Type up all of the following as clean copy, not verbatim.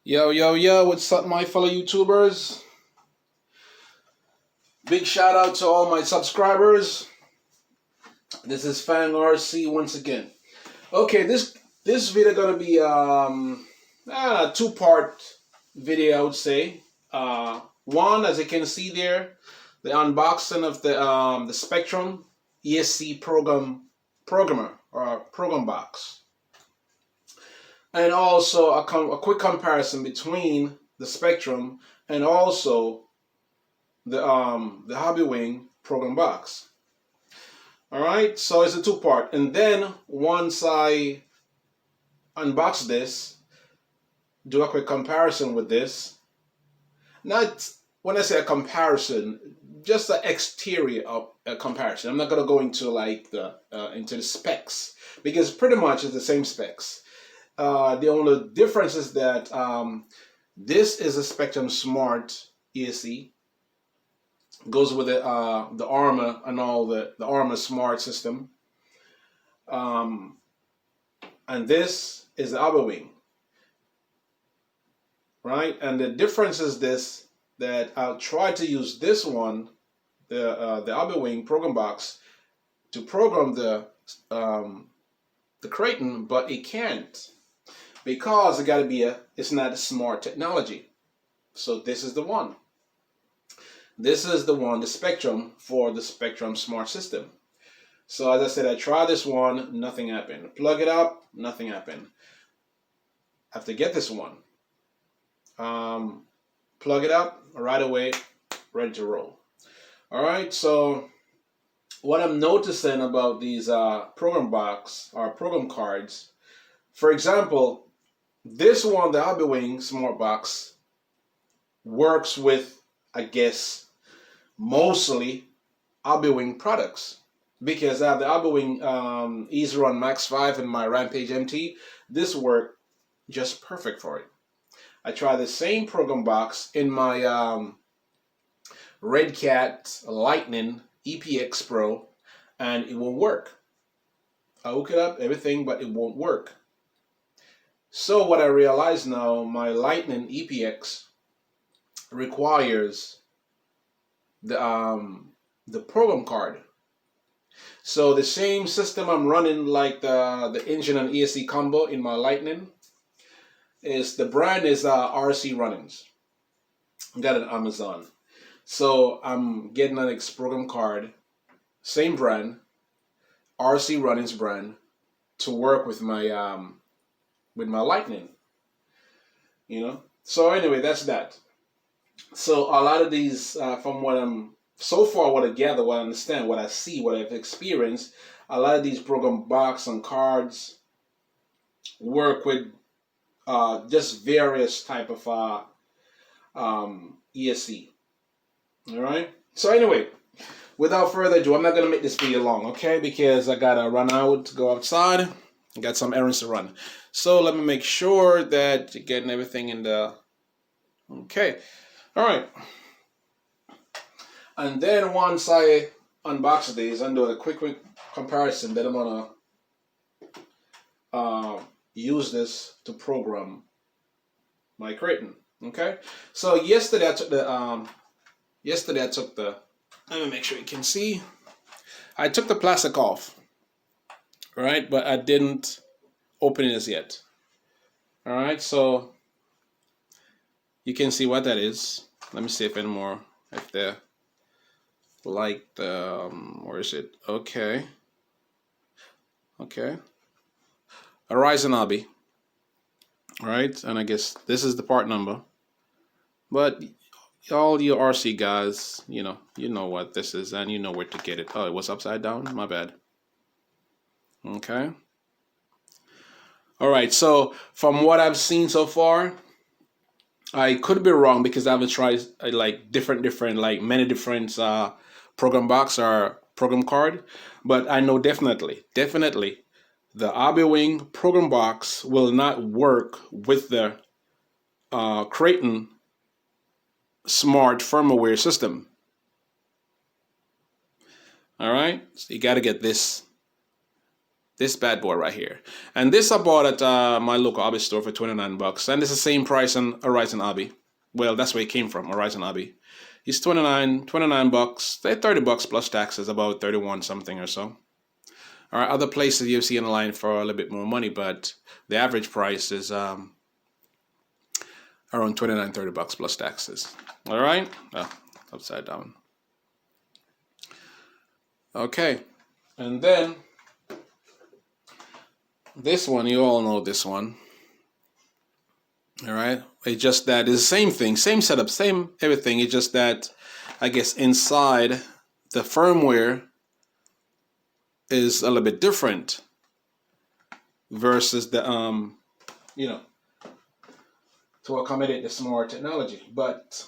Yo, yo, yo, what's up, my fellow YouTubers? Big shout out to all my subscribers. This is Fan RC once again. Okay, this video gonna be a two-part video, I would say. One, as you can see there, the unboxing of the Spectrum ESC programmer or program box, and also a quick comparison between the Spectrum and also the Hobbywing program box. All right, so it's a two-part, and then once I unbox this, do a quick comparison with this. Not when I say a comparison, just the exterior of a comparison. I'm not gonna go into like into the specs because pretty much it's the same specs. The only difference is that this is a Spectrum Smart ESC. Goes with the Arrma and all the Arrma Smart system. And this is the Hobbywing, right? And the difference is this, that I'll try to use this one, the Hobbywing program box, to program the Kraton, but it can't because it got to be it's not a smart technology. So this is the one. This is the one, the Spectrum, for the Spectrum Smart System. So as I said, I tried this one, nothing happened. Plug it up, nothing happened. I have to get this one. Plug it up right away, ready to roll. All right, so what I'm noticing about these program box or program cards, for example, this one, the Hobbywing Smart Box, works with, I guess, mostly Hobbywing products, because I have the Hobbywing Easy Run Max 5 and my Rampage MT. This worked just perfect for it. I tried the same program box in my Red Cat Lightning EPX Pro, and it won't work. I hook it up, everything, but it won't work. So what I realize now, my Lightning EPX requires the program card. So the same system I'm running, like the engine and ESC combo in my Lightning, is the brand is RC Runnings. Got it on Amazon. So I'm getting an X program card, same brand, RC Runnings brand, to work with my Lightning. You know. So anyway, that's that. So a lot of these, from what I'm so far, what I gather, what I understand, what I see, what I've experienced, a lot of these program box and cards work with just various type of ESC. All right. So anyway, without further ado, I'm not gonna make this video long, okay? Because I gotta run out to go outside. I got some errands to run. So let me make sure that you're getting everything in the. Okay. All right, and then once I unbox these and do a quick comparison, then I'm gonna use this to program my Kraton. Okay, so yesterday I took the let me make sure you can see. I took the plastic off, right? But I didn't open it as yet. All right, so you can see what that is. Let me see if anymore, if they're like the, where is it? Okay. Okay. Horizon Hobby. All right, and I guess this is the part number. But all you RC guys, you know what this is, and you know where to get it. Oh, it was upside down? My bad. Okay. All right, so from what I've seen so far, I could be wrong because I haven't tried like different like many different program box or program card, but I know definitely the Hobbywing program box will not work with the Kraton Smart firmware system. All right, so you got to get this This bad boy right here. And this I bought at my local hobby store for 29 bucks. And it's the same price on Horizon Hobby. Well, that's where it came from, Horizon Hobby. It's 29 bucks. They're 30 bucks plus taxes, about 31 something or so. All right, other places you see in line for a little bit more money, but the average price is around 29, 30 bucks plus taxes. All right, oh, upside down. Okay, and then this one, you all know this one. All right, it's just that it's the same thing, same setup, same everything. It's just that I guess inside the firmware is a little bit different versus the you know, to accommodate the smart technology. But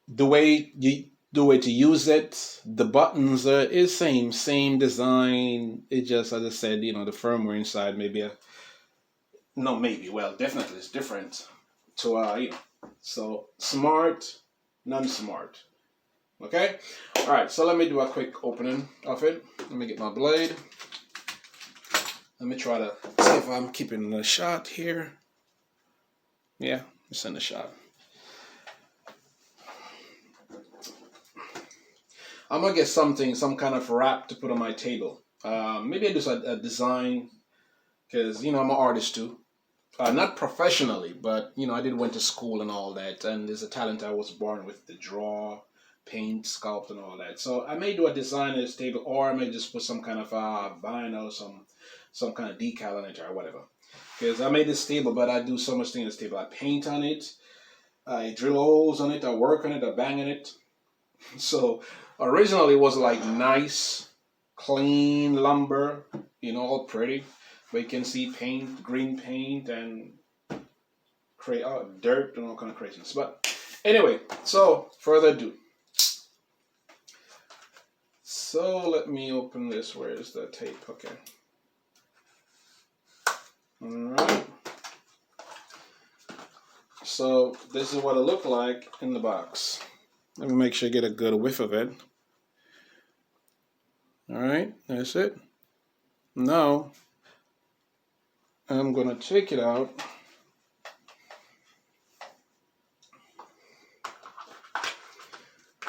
the way to use it, the buttons is same design. It just, as I said, you know, the firmware inside well, definitely it's different to you know, so smart, non-smart. Okay, all right, so let me do a quick opening of it. Let me get my blade. Let me try to see if I'm keeping the shot here. Yeah, it's in the shot. I'm gonna get some kind of wrap to put on my table. Maybe I do a design, because you know I'm an artist too. Not professionally, but you know I went to school and all that, and there's a talent I was born with to draw, paint, sculpt, and all that. So I may do a design on this table, or I may just put some kind of vinyl, some kind of decal on it or whatever. Because I made this table, but I do so much thing in this table. I paint on it, I drill holes on it, I work on it, I bang on it. So originally it was like nice, clean lumber, you know, all pretty. But you can see paint, green paint, and dirt and all kind of craziness. But anyway, so further ado. So let me open this. Where is the tape? Okay. All right. So this is what it looked like in the box. Let me make sure I get a good whiff of it. All right, that's it. Now I'm gonna take it out.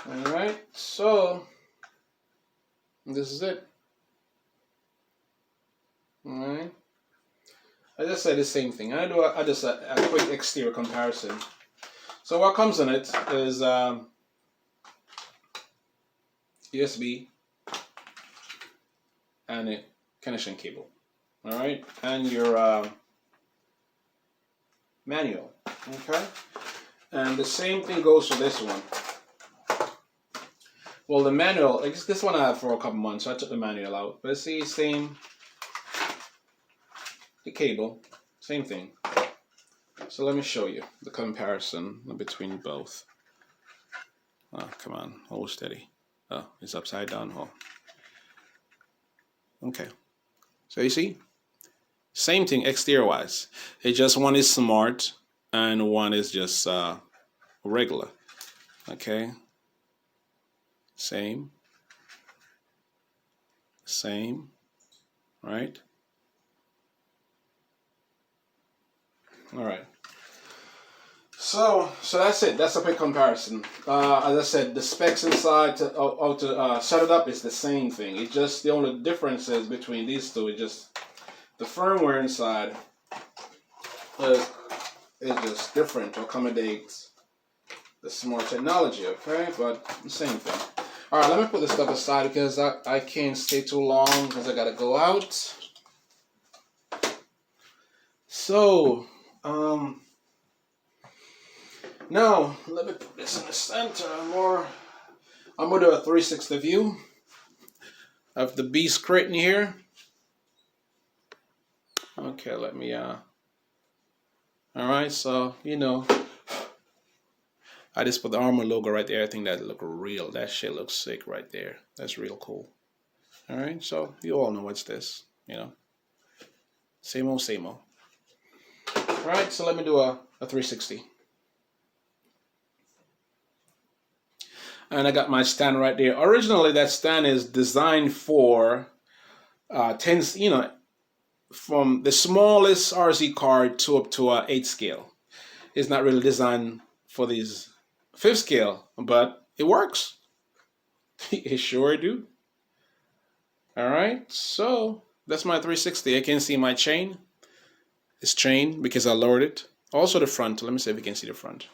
All right, so this is it. All right. I just said the same thing. I just a quick exterior comparison. So what comes in it is USB and a connection cable. All right, and your manual. Okay, and the same thing goes for this one. Well, the manual, I guess this one I have for a couple months, so I took the manual out. But see, same. The cable, same thing. So let me show you the comparison between both. Oh, come on, hold steady. Oh, it's upside down. Oh. Okay. So you see, same thing exterior wise. It just one is smart and one is just regular. Okay. Same. Right? All right. So that's it. That's a quick comparison. As I said, the specs inside to set it up is the same thing. It's just the only difference is between these two. It's just the firmware inside is just different to accommodate the smart technology. Okay, but the same thing. All right, let me put this stuff aside because I can't stay too long because I gotta go out. So. Now, let me put this in the center more. I'm going to do a 360 view of the Beast Kraton here. Okay, let me, alright, so, you know, I just put the Arrma logo right there. I think that look real. That shit looks sick right there. That's real cool. Alright, so you all know what's this, you know. Same old, same old. Alright, so let me do a 360. And I got my stand right there. Originally, that stand is designed for 10, you know, from the smallest RC car to up to a 8 scale. It's not really designed for these 5th scale, but it works. It sure do. All right, so that's my 360. I can see my chain. It's chained because I lowered it. Also the front. Let me see if you can see the front.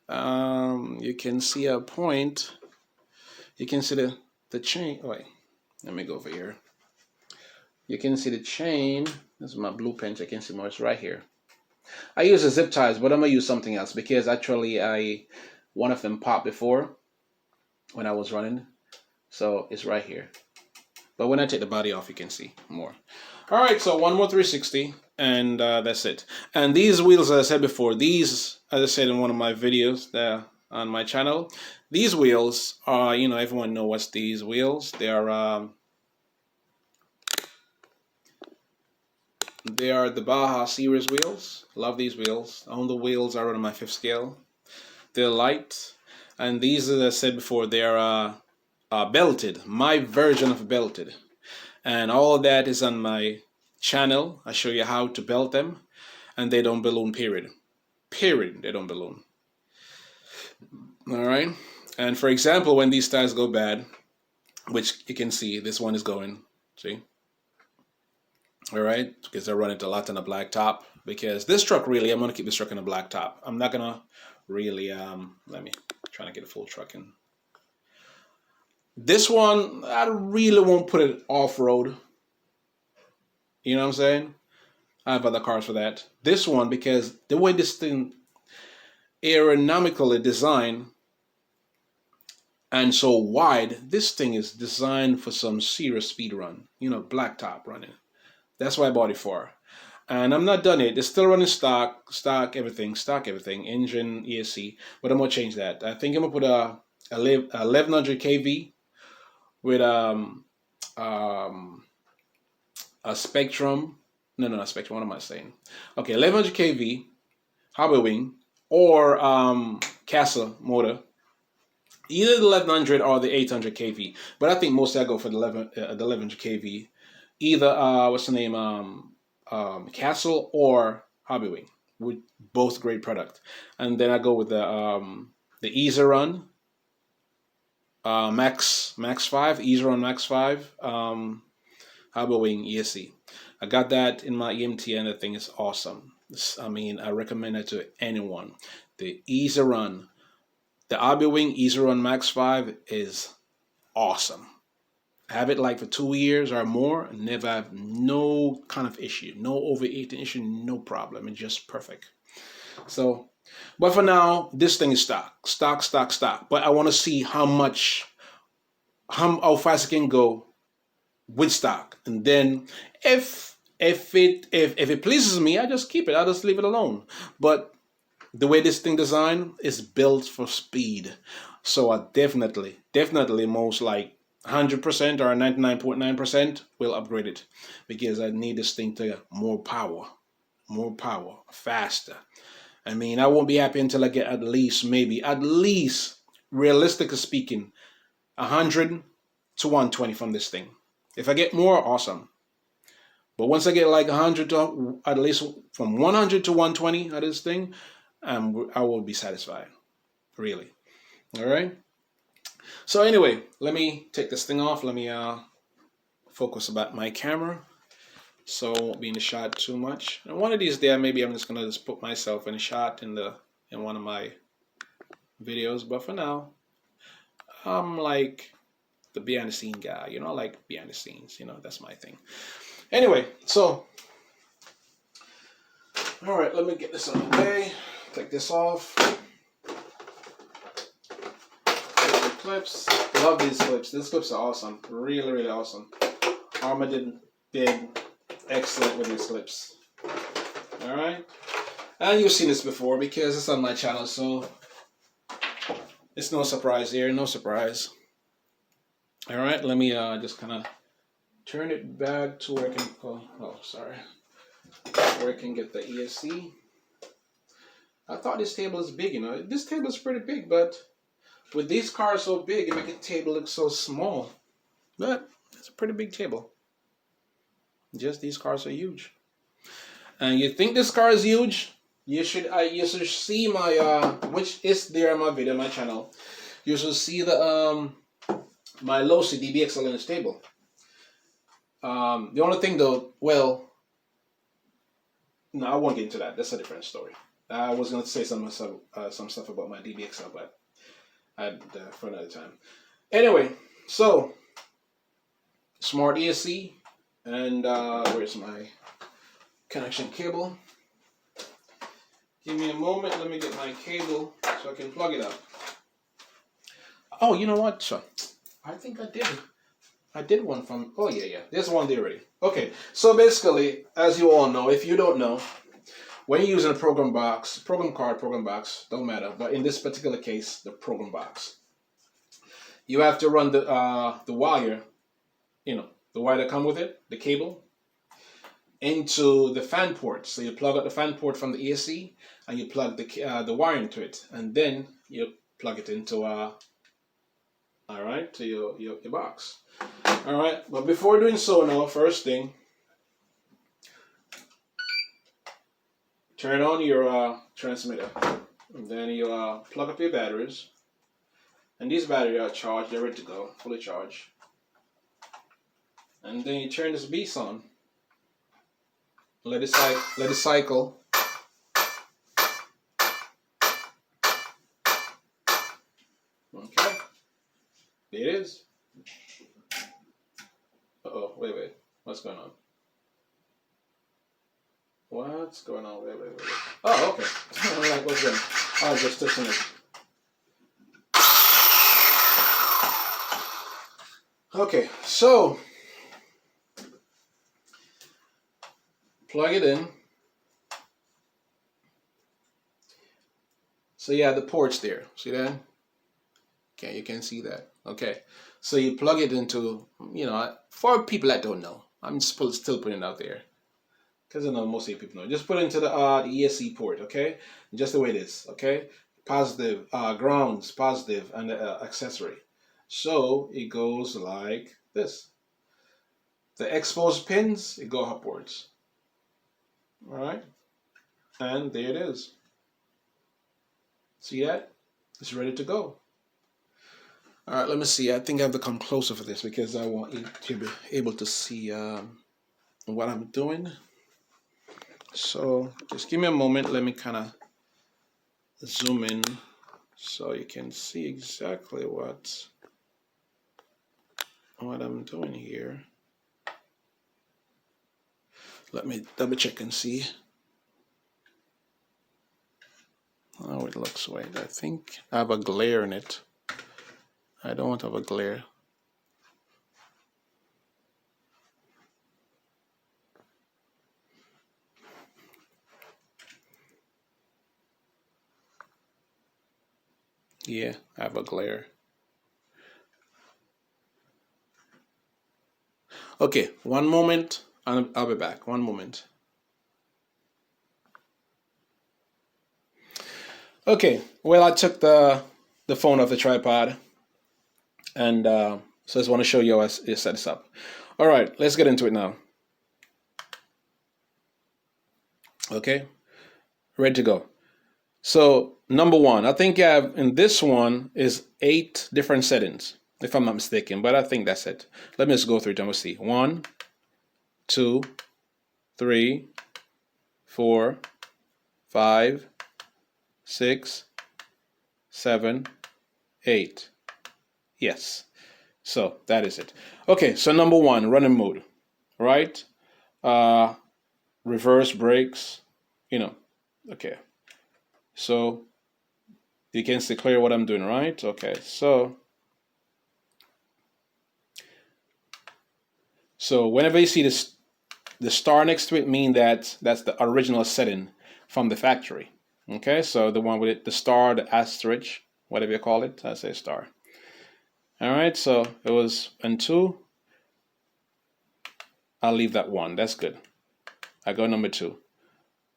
You can see a point. You can see the chain. Wait, let me go over here. You can see the chain. This is my blue pinch. I can see more. It's right here. I use the zip ties, but I'm gonna use something else because actually one of them popped before when I was running, so it's right here. But when I take the body off, you can see more. All right, so one more 360, and that's it. And these wheels, as I said before, these, as I said in one of my videos there on my channel, these wheels are, you know, everyone knows what's these wheels. They are the Baja series wheels. Love these wheels. On the wheels are on my 5th scale. They're light, and these, as I said before, they're belted. My version of belted. And all of that is on my channel. I show you how to belt them, and they don't balloon, period. Period, they don't balloon. All right. And for example, when these tires go bad, which you can see, this one is going, see? All right, because I run it a lot on a black top. Because this truck, really, I'm gonna keep this truck on a black top. I'm not gonna really, let me try to get a full truck in. This one, I really won't put it off-road. You know what I'm saying? I have other cars for that. This one, because the way this thing aerodynamically designed and so wide, this thing is designed for some serious speed run. You know, black top running. That's what I bought it for. And I'm not done it. It's still running stock everything, engine, ESC. But I'm going to change that. I think I'm going to put a 1100 kV with a Spectrum. No, not Spectrum. What am I saying? Okay, 1100 kV, hobby wing, or Castle motor. Either the 1100 or the 800 kV. But I think mostly I go for the 1100 kV. Either what's the name? Castle or hobby wing, with both great product. And then I go with the Easy Run Max 5, Easy Run Max 5 hobby wing ESC. I got that in my EMT, and the thing is awesome. I mean, I recommend it to anyone. The Easy Run, the hobby wing Easy Run Max 5 is awesome. Have it like for 2 years or more, and never have no kind of issue, no overheating issue, no problem. It's just perfect. So, but for now, this thing is stock. But I want to see how fast it can go with stock, and then if it pleases me, I just keep it. I just leave it alone. But the way this thing designed is built for speed, so I definitely most like 100% or 99.9% will upgrade it, because I need this thing to get more power, faster. I mean, I won't be happy until I get at least, realistically speaking, 100 to 120 from this thing. If I get more, awesome. But once I get like 100 to, at least from 100 to 120 of this thing, I will be satisfied, really. All right. So anyway, let me take this thing off. Let me focus about my camera, so I won't be in the shot too much. And one of these days, maybe I'm just gonna put myself in a shot in one of my videos. But for now, I'm like the behind the scene guy. You know, I like behind the scenes. You know, that's my thing. Anyway, so all right, let me get this out of the way. Take this off. Clips. Love these clips. These clips are awesome. Really, really awesome. Arrma did excellent with these clips. Alright. And you've seen this before because it's on my channel, so it's no surprise here. No surprise. Alright, let me just kind of turn it back to where I can, where I can get the ESC. I thought this table is big, you know. This table is pretty big, but with these cars so big, it makes the table look so small. But it's a pretty big table. Just these cars are huge. And you think this car is huge? You should see my which is there on my video, my channel. You should see the my Losi DBXL in the stable. The only thing though, well, no, I won't get into that. That's a different story. I was going to say some stuff about my DBXL, but for another time. Anyway, so smart ESC, and where's my connection cable? Give me a moment. Let me get my cable so I can plug it up. Oh, you know what? So, I think I did. I did one from. Oh yeah. There's one there already. Okay. So basically, as you all know, if you don't know, when you're using a program box, program box, don't matter. But in this particular case, the program box, you have to run the wire, the wire that come with it, the cable, into the fan port. So you plug up the fan port from the ESC, and you plug the wire into it, and then you plug it into to your box. All right, but before doing so now, first thing, turn on your transmitter, and then you plug up your batteries, and these batteries are charged, they're ready to go, fully charged. And then you turn this beast on, let it cycle. Okay, there it is. Uh-oh, wait, what's going on? What's going on? Wait. Oh, okay. I'm like, what's going on? I was just touching it. Okay, so plug it in. So yeah, the port's there. See that? Okay, you can see that. Okay, so you plug it into, for people that don't know, I'm still putting it out there, because I know most of you people know. Just put it into the ESC port, okay? Just the way it is, okay? Positive, grounds, positive, and the accessory. So it goes like this. The exposed pins, it go upwards. All right? And there it is. See that? It's ready to go. All right, let me see. I think I have to come closer for this because I want you to be able to see what I'm doing. So just give me a moment. Let me kind of zoom in so you can see exactly what I'm doing here. Let me double check and see how it looks. Wait, I think I have a glare in it. I don't want to have a glare. Yeah, I have a glare. Okay, one moment, and I'll be back. One moment. Okay, well, I took the phone off the tripod, and so I just want to show you how I set this up. All right, let's get into it now. Okay, ready to go. So number one, I think I have in this one is 8 different settings, if I'm not mistaken, but I think that's it. Let me just go through it and we'll see. 1, 2, 3, 4, 5, 6, 7, 8. Yes. So that is it. Okay, so number one, running mode, right? Reverse brakes, okay. So you can see clear what I'm doing, right? Okay, so whenever you see this, the star next to it, mean that that's the original setting from the factory. Okay, so the one with it, the star, the asterisk, whatever you call it, I say star. All right, so it was and 2. I'll leave that 1. That's good. I go number 2.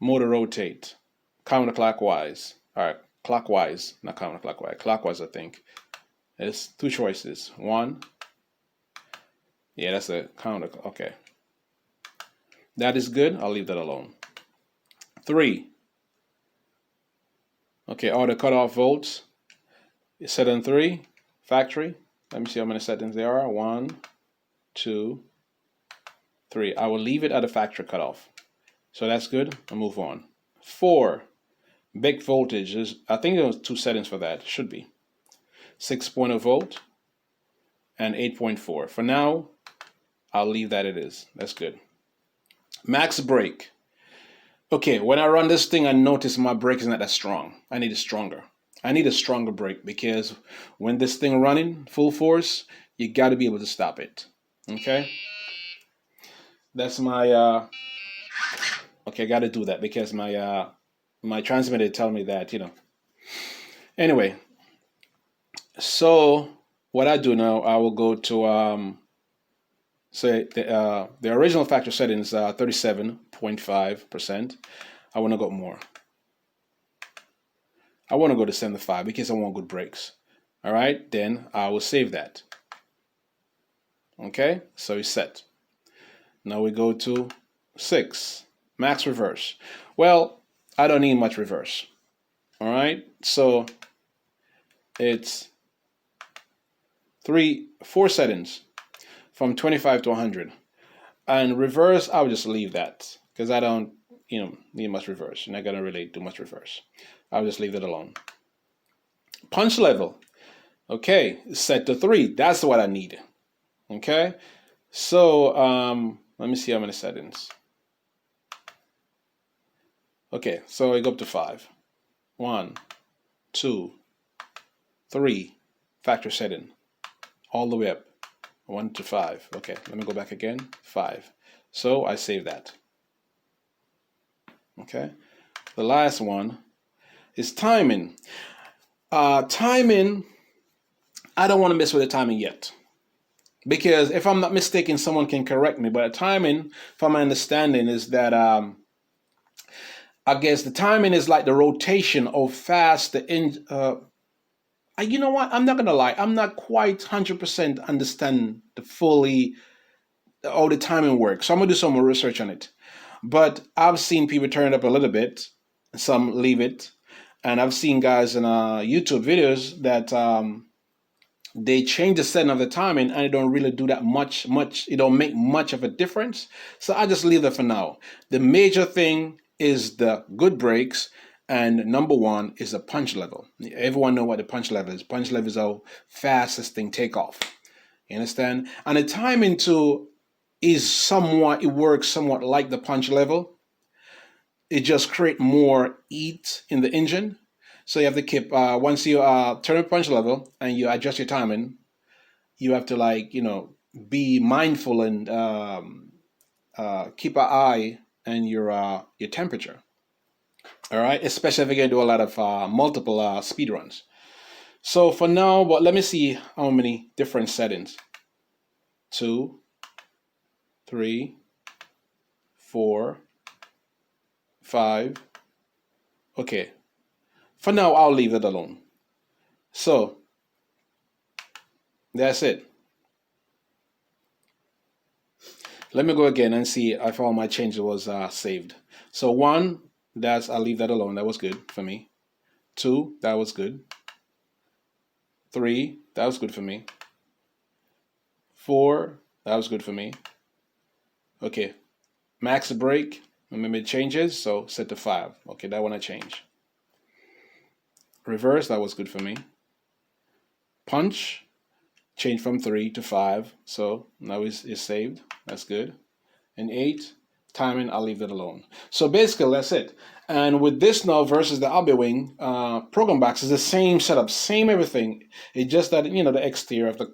Motor rotate, counterclockwise. All right, clockwise, not counterclockwise. Clockwise, I think. It's 2 choices. 1. Yeah, that's a counter. Okay. That is good. I'll leave that alone. 3. Okay, auto cutoff volts is set on 3. Factory. Let me see how many settings there are. 1, 2, 3. I will leave it at a factory cutoff. So that's good. I'll move on. 4. Big voltage is, I think there was 2 settings for that. Should be 6.0 volt and 8.4. For now, I'll leave that it is. That's good. Max brake. Okay, when I run this thing, I notice my brake is not that strong. I need it stronger. I need a stronger brake because when this thing running full force, you got to be able to stop it. Okay, that's my okay, I got to do that because my transmitter tell me that, you know. Anyway, so what I do now, I will go to say the original factory setting is 37.5%. I want to go more. I want to go to 75 because I want good brakes. All right, then I will save that. Okay, so it's set. Now we go to 6, max reverse. Well, I don't need much reverse. All right, so it's 4 settings from 25 to 100. And reverse, I'll just leave that because I don't, need much reverse. You're not gonna really do much reverse. I'll just leave it alone. Punch level, okay, set to 3. That's what I need. Okay, so let me see how many settings. Okay, so I go up to 5. 1, 2, 3, factory setting, all the way up. 1 to 5. Okay, let me go back again. 5. So I save that. Okay, the last one is timing. Timing, I don't want to mess with the timing yet. Because if I'm not mistaken, someone can correct me, but timing, from my understanding, is that I guess the timing is like the rotation of fast the you know what? I'm not gonna lie. I'm not quite 100% understand all the timing works. So I'm gonna do some more research on it. But I've seen people turn it up a little bit, some leave it, and I've seen guys in YouTube videos that they change the setting of the timing and it don't really do that much. It don't make much of a difference. So I just leave that for now. The major thing is the good brakes. And number 1 is the punch level. Everyone know what the punch level is. Punch level is how fast this thing take off. You understand? And the timing too is it works somewhat like the punch level. It just create more heat in the engine. So you have to keep, once you turn the punch level and you adjust your timing, you have to be mindful and keep an eye on your temperature. All right, especially if you're gonna do a lot of multiple speed runs. So for now, but let me see how many different settings. 2, 3, 4, 5. Okay. For now, I'll leave it alone. So that's it. Let me go again and see if all my changes was saved. So 1. I'll leave that alone. That was good for me. 2, that was good. 3, that was good for me. 4, that was good for me. Okay, max brake. Remember it changes, so set to 5. Okay, that one I change. Reverse, that was good for me. Punch, change from 3 to 5. So now it's saved. That's good. And 8. Timing, I'll leave it alone. So basically, that's it. And with this now versus the Wing program box is the same setup, same everything. It's just that the exterior of the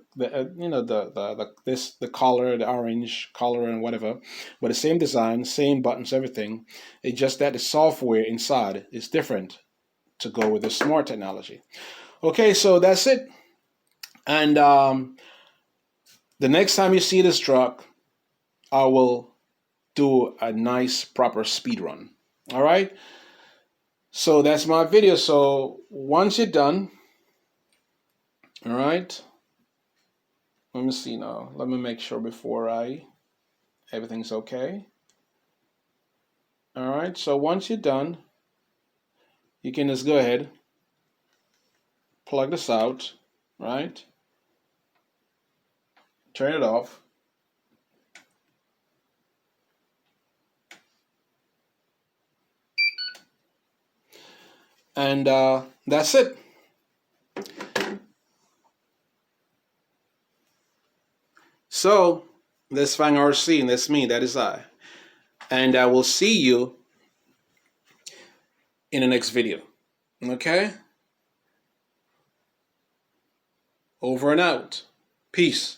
color, the orange color and whatever, but the same design, same buttons, everything. It's just that the software inside is different to go with the smart technology. Okay, so that's it. And the next time you see this truck, I will do a nice proper speed run. All right, so that's my video. So once you're done, all right, let me see now. Let me make sure before everything's okay. All right, so once you're done, you can just go ahead, plug this out, right? Turn it off. And that's it. So that's Fang RC, and that's me, that is I. And I will see you in the next video. Okay? Over and out. Peace.